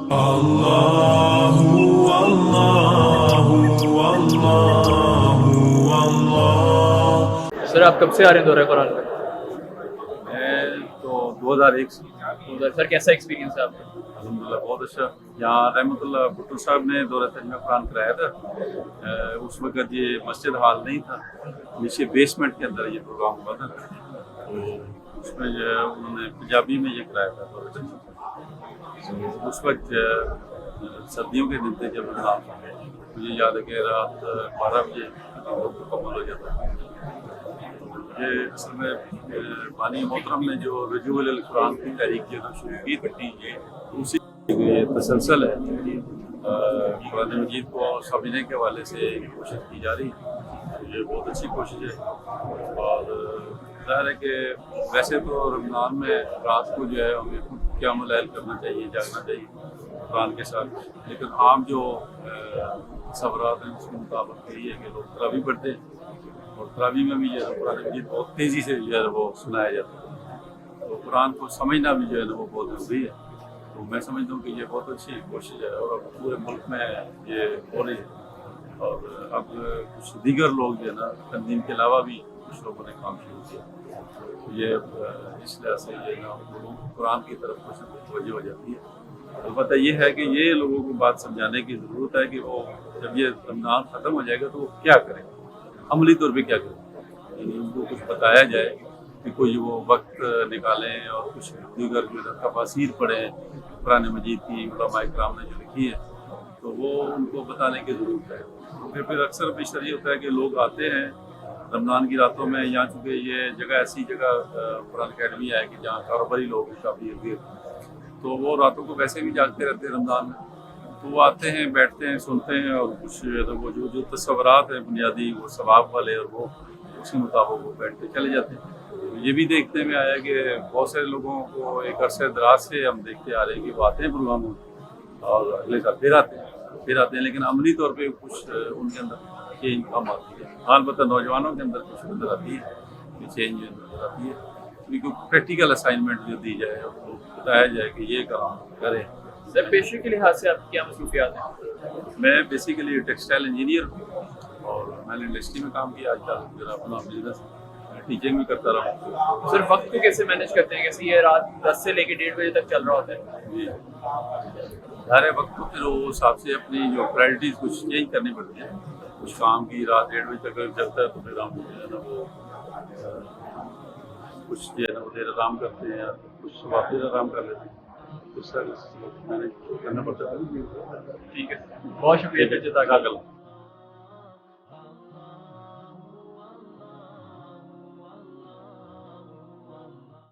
Allahu Allahu Allahu Allah. Sir आप कब से आ रहे हैं दौरा कुरान पे? मैं तो 2001 से। उधर सर कैसा एक्सपीरियंस है आपका? अल्हम्दुलिल्लाह बहुत अच्छा। यहाँ रहमतुल्लाह भुट्टो साहब ने दौरा तजमा कुरान कराया था। उस वक़्त ये मस्जिद हॉल नहीं था, नीचे बेसमेंट के अंदर ये प्रोग्राम हुआ था। तो उसमें जो है उन्होंने पंजाबी में ये कराया था दौरा तजमा। उस वक्त सर्दियों के दिन थे जब रमज़ान था। मुझे याद है कि रात 12 बजे मुकम्मल हो जाता है। ये असल में बानी मोहतरम ने जो रजूल अल कुरान की तहरीक जो शुरू की थी, ये उसी ये तसलसल है। कुरान मजीद को समझने के हवाले से कोशिश की जा रही है। ये बहुत अच्छी कोशिश है। और ज़ाहिर है कि वैसे तो रमज़ान में रात को जो है हमें क़यामुल लैल करना चाहिए, जागना चाहिए कुरान के साथ। लेकिन आम जो सवरात हैं उसके मुताबिक यही है कि लोग तरावी पढ़ते हैं, और तरावी में भी जो है कुरान मजीद बहुत तेज़ी से जो है वो सुनाया जाता है। तो कुरान को समझना भी जो है वो बहुत ज़रूरी है। तो मैं समझता हूँ कि ये बहुत अच्छी कोशिश है और अब पूरे मुल्क में ये हो रही है। और अब कुछ दीगर लोग जो है ना, तंजीम के अलावा भी कुछ लोगों ने काम शुरू किया। तो ये इस लिहाज से ये ना लोगों को कुरान की तरफ कुछ तवज्जो हो जाती है। अलबत्ता ये है कि ये लोगों को बात समझाने की ज़रूरत है कि वो जब ये रमज़ान ख़त्म हो जाएगा तो वो क्या करें, अमली तौर पे क्या करें। यानी उनको कुछ बताया जाए कि कोई वो वक्त निकालें और कुछ दीगर जो है तफासीर पढ़ें कुरान मजीद की, उलमा इकराम ने जो लिखी है, तो वो उनको बताने की ज़रूरत है। क्योंकि फिर अक्सर बेशतर ये होता है कि लोग आते हैं रमज़ान की रातों में, यहाँ चूँकि ये जगह ऐसी जगह कुरान अकेडमी है कि जहाँ कारोबारी लोग काफ़ी इर्द, तो वो रातों को वैसे भी जागते रहते हैं रमज़ान में। तो वो आते हैं, बैठते हैं, सुनते हैं, और कुछ तो वो जो तस्वरात हैं बुनियादी वो सवाब वाले, और वो उसी मुताबिक वो बैठ के चले जाते हैं। तो ये भी देखने में आया कि बहुत सारे लोगों को एक अरसे दराज से हम देखते आ रहे हैं कि वो आते हैं प्रोग्राम में और अगले साल फिर आते हैं, लेकिन अमली तौर पर कुछ उनके अंदर चेंज कम आती है। अलबत्ता नौजवानों के अंदर कुछ नज़र आती है कि चेंज नज़र आती है, क्योंकि प्रैक्टिकल असाइनमेंट जो दी जाए और बताया जाए कि ये काम करें। सर पेशे के लिहाज से आपकी क्या मसरूफियात हैं? मैं बेसिकली टेक्सटाइल इंजीनियर हूँ और मैंने इंडस्ट्री में काम किया। आजकल मेरा अपना बिजनेस, टीचिंग भी करता रहा हूँ। सर वक्त को कैसे मैनेज करते हैं? कैसे ये रात 10 से लेकर 1:30 बजे तक चल रहा होता है? जी, सारे वक्त को फिर वो हिसाब से अपनी जो प्रायोरिटीज़ कुछ चेंज करनी पड़ती है। कुछ काम की रात 1:30 बजे तक अगर चलता है तो फिर हम जो है ना वो कुछ जो है ना वो देर आराम करते हैं, या कुछ वापस आराम कर लेते हैं। तो सर मैंने करना पड़ता है। ठीक है, बहुत शुक्रिया। जज़ाकल्लाह।